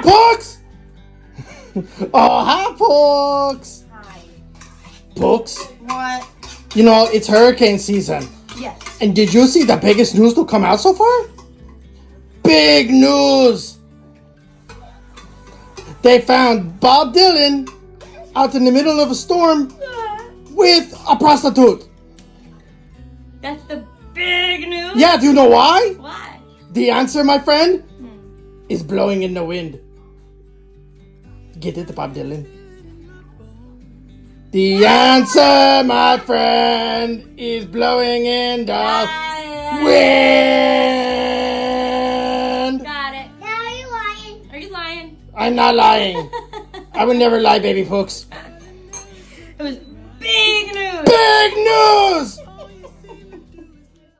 Pooks! Oh, hi, Pooks! Hi. Pooks, What? you know, it's hurricane season. Yes. And did you see the biggest news to come out so far? Big news! They found Bob Dylan out in the middle of a storm with a prostitute. That's the big news? Yeah, do you know why? Why? The answer, my friend, is blowing in the wind. Get it, Bob Dylan? The answer, my friend, is blowing in the wind. Got it. Now are you lying? Are you lying? I'm not lying. I would never lie, baby Pooks. It was big news. Big news!